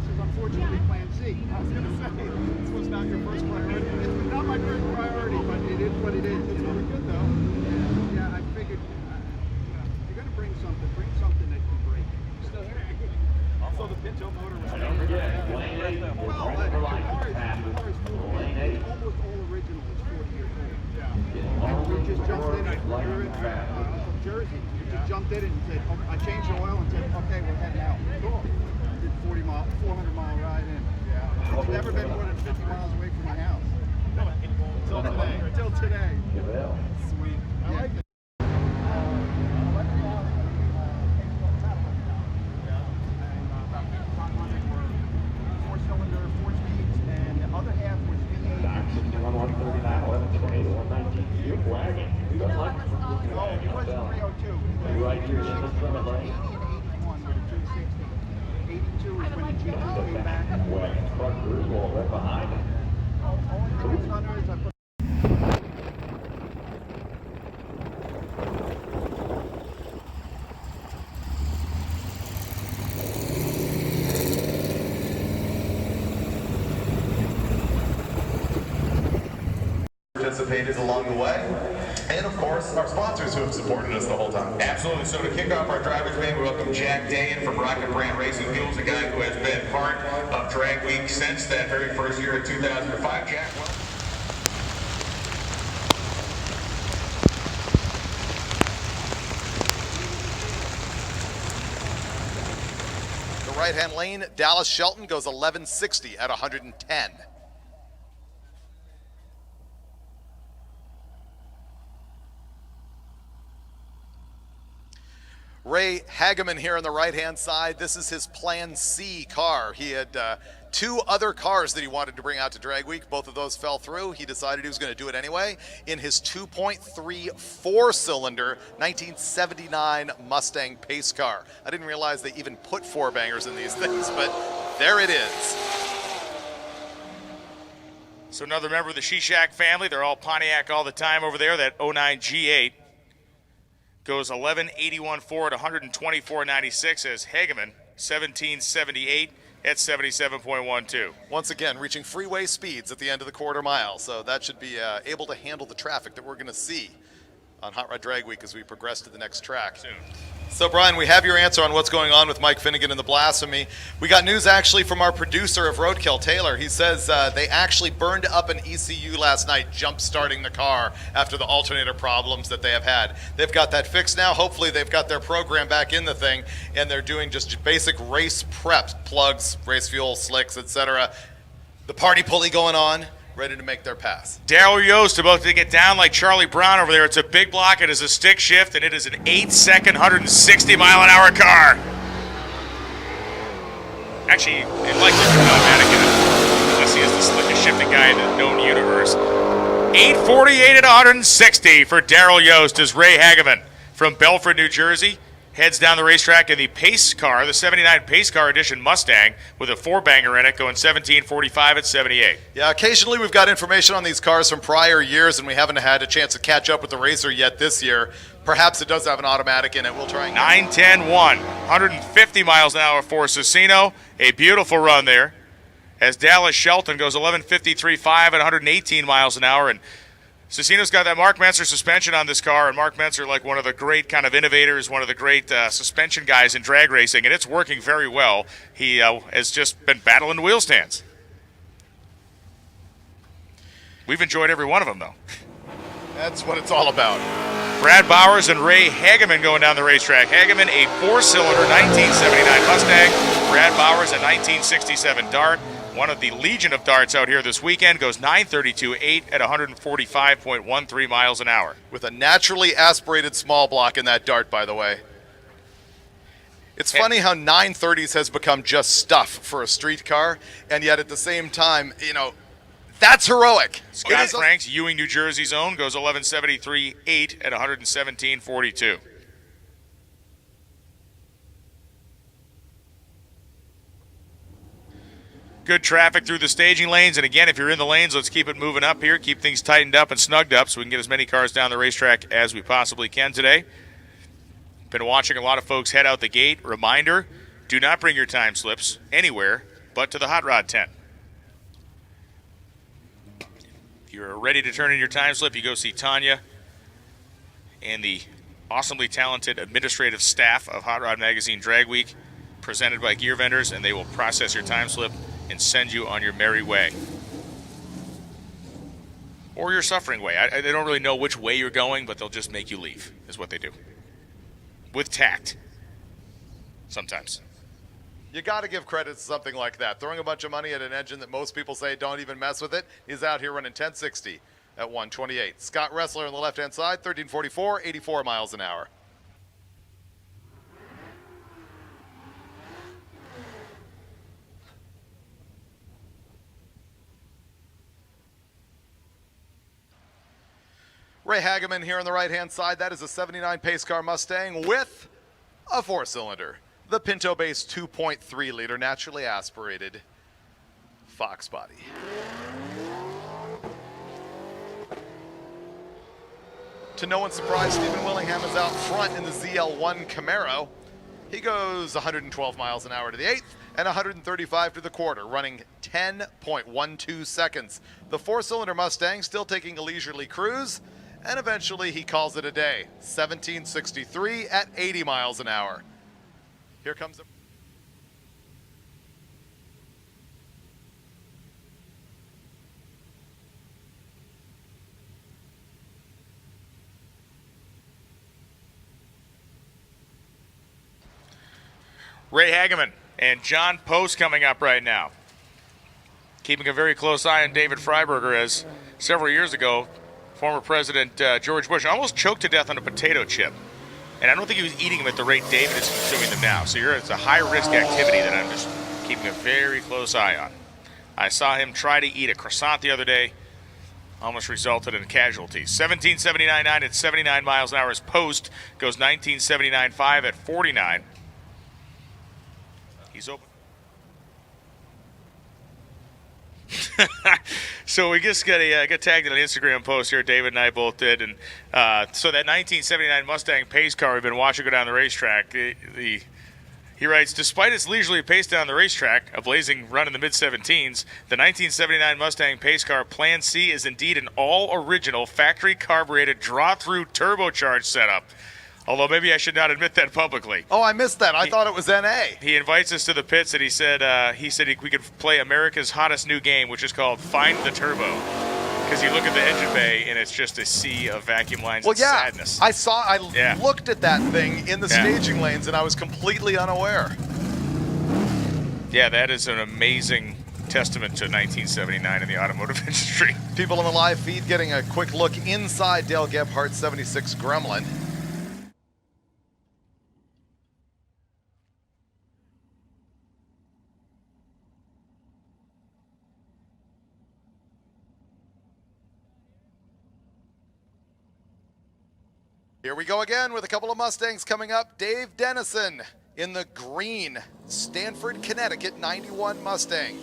is unfortunately Plan C. I was going to say, this was not your first priority. It's not my first priority, but it is what it is. It's really good, though. Yeah, I figured, you're going to bring something that can break. Still here. So the Pinto motor was... Don't forget, lane 8 is Well, ready for license passes. Lane 8 it's almost all original. It's 40 years old. Yeah. And we just jumped in Only we were in Jersey. We just jumped in and said, okay, I changed the oil and said, okay, we're heading out. Cool. Did 400 mile ride in. Yeah. I've never been more than 50 miles away from my house. Until today. Until today. Well, Sweet. I like it. Four-cylinder, 4 speeds, and the other half was V8. Doc 61, 139, 1128, 119. You're wagon. You got luck. No, it wasn't 302. Right here in the front 80 lane. and 81 with a 260. 82 is when the GT came back. Wagon truck crew going right behind it. Only thing it's under is I put participated along the way, and of course our sponsors who have supported us the whole time. Absolutely. So to kick off our drivers band, we welcome Jack Dayan from Rocket Brand Racing Fuels, a guy who has been part of Drag Week since that very first year in 2005. Jack, The right-hand lane, Dallas Shelton goes 1160 at 110. Ray Hageman here on the right-hand side. This is his Plan C car. He had 2 other cars that he wanted to bring out to Drag Week. Both of those fell through. He decided he was going to do it anyway in his 2.3 4-cylinder 1979 Mustang pace car. I didn't realize they even put 4-bangers in these things, but there it is. So another member of the Shishak family. They're all Pontiac all the time over there. That 09 G8 goes 1181.4 at 124.96 as Hageman 1778 at 77.12. Once again, reaching freeway speeds at the end of the quarter mile, so that should be able to handle the traffic that we're going to see on Hot Rod Drag Week as we progress to the next track. Soon. So, Brian, we have your answer on what's going on with Mike Finnegan and the Blasphemy. We got news actually from our producer of Roadkill, Taylor. He says they actually burned up an ECU last night, jump-starting the car after the alternator problems that they have had. They've got that fixed now. Hopefully they've got their program back in the thing, and they're doing just basic race prep, plugs, race fuel, slicks, etc. The party pulley going on, ready to make their pass. Daryl Yost about to get down like Charlie Brown over there. It's a big block. It is a stick shift, and it is an 8-second, 160-mile-an-hour car. Actually, it likes to turn automatic in it, unless he is the slickest shifting guy in the known universe. 8:48 at 160 for Daryl Yost as Ray Hageman from Belford, New Jersey, heads down the racetrack in the pace car, the 79 pace car edition Mustang with a 4-banger in it, going 17:45 at 78. Yeah, occasionally we've got information on these cars from prior years, and we haven't had a chance to catch up with the racer yet this year. Perhaps it does have an automatic in it. We'll try and 9:10.1, 150 miles an hour for Cicino. A beautiful run there as Dallas Shelton goes 11:53.5 at 118 miles an hour, and Cicino's got that Mark Menzer suspension on this car, and Mark Menzer, like one of the great kind of innovators, one of the great suspension guys in drag racing, and it's working very well. He has just been battling the wheel stands. We've enjoyed every one of them, though. That's what it's all about. Brad Bowers and Ray Hageman going down the racetrack. Hageman, a 4-cylinder 1979 Mustang. Brad Bowers, a 1967 Dart. One of the legion of darts out here this weekend, goes 9:32.8 at 145.13 miles an hour. With a naturally aspirated small block in that Dart, by the way. It's funny how 930s has become just stuff for a street car, and yet at the same time, you know, that's heroic. Scott Franks, Ewing, New Jersey's own, goes 11:73.8 at 117.42. Good traffic through the staging lanes, and again, if you're in the lanes, let's keep it moving up here, keep things tightened up and snugged up so we can get as many cars down the racetrack as we possibly can today. Been watching a lot of folks head out the gate. Reminder, do not bring your time slips anywhere but to the Hot Rod tent. If you're ready to turn in your time slip, you go see Tanya and the awesomely talented administrative staff of Hot Rod Magazine Drag Week, presented by Gear Vendors, and they will process your time slip and send you on your merry way. Or your suffering way. They don't really know which way you're going, but they'll just make you leave, is what they do. With tact. Sometimes. You got to give credit to something like that. Throwing a bunch of money at an engine that most people say don't even mess with it. He's out here running 1060 at 128. Scott Ressler on the left-hand side, 1344, 84 miles an hour. Ray Hageman here on the right-hand side. That is a 79 pace car Mustang with a four-cylinder. The Pinto Base 2.3 liter naturally aspirated Fox body. To no one's surprise, Stephen Willingham is out front in the ZL1 Camaro. He goes 112 miles an hour to the eighth and 135 to the quarter, running 10.12 seconds. The four-cylinder Mustang still taking a leisurely cruise, and eventually he calls it a day. 1763 at 80 miles an hour. Here comes the Ray Hageman and John Post coming up right now. Keeping a very close eye on David Freiberger, as several years ago, former President George Bush almost choked to death on a potato chip. And I don't think he was eating them at the rate David is consuming them now. So it's a high-risk activity that I'm just keeping a very close eye on. I saw him try to eat a croissant the other day. Almost resulted in a casualty. 1779.9 at 79 miles an hour. His Post goes 1979.5 at 49. He's open. So we just got tagged in an Instagram post here. David and I both did, and so that 1979 Mustang pace car we've been watching go down the racetrack. He writes, despite its leisurely pace down the racetrack, a blazing run in the mid-17s, the 1979 Mustang pace car Plan C is indeed an all-original factory-carbureted draw-through turbocharged setup. Although maybe I should not admit that publicly. Oh, I missed that. I thought it was NA. He invites us to the pits, and he said we could play America's hottest new game, which is called Find the Turbo. Because you look at the engine bay, and it's just a sea of vacuum lines and sadness. I looked at that thing in the staging lanes, and I was completely unaware. Yeah, that is an amazing testament to 1979 in the automotive industry. People on the live feed getting a quick look inside Dale Gebhardt's 76 Gremlin. Here we go again with a couple of Mustangs coming up. Dave Dennison in the green Stanford, Connecticut 91 Mustang.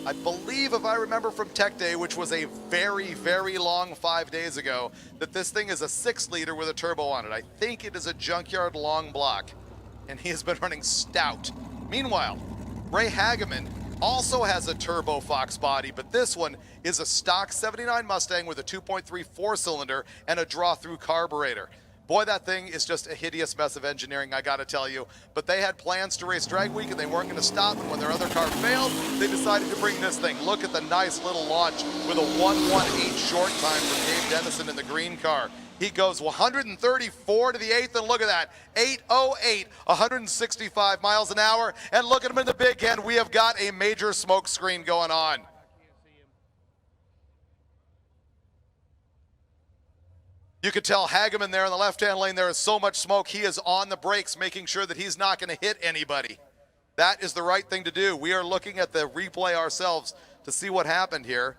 I believe, if I remember from Tech Day, which was a very, very long 5 days ago, that this thing is a 6-liter with a turbo on it. I think it is a junkyard long block, and he has been running stout. Meanwhile, Ray Hageman also has a turbo Fox body, but this one is a stock 79 Mustang with a 2.3 4-cylinder and a draw-through carburetor. Boy, that thing is just a hideous mess of engineering, I gotta tell you. But they had plans to race Drag Week, and they weren't gonna stop, and when their other car failed, they decided to bring this thing. Look at the nice little launch with a 1:18 short time from Dave Dennison in the green car. He goes 134 to the eighth, and look at that, 808, 165 miles an hour, and look at him in the big end. We have got a major smoke screen going on. You could tell Hageman there in the left-hand lane, there is so much smoke, he is on the brakes, making sure that he's not going to hit anybody. That is the right thing to do. We are looking at the replay ourselves to see what happened here.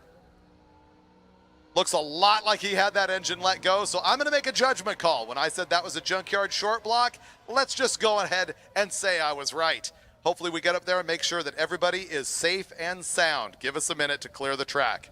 Looks a lot like he had that engine let go, so I'm going to make a judgment call. When I said that was a junkyard short block, let's just go ahead and say I was right. Hopefully we get up there and make sure that everybody is safe and sound. Give us a minute to clear the track.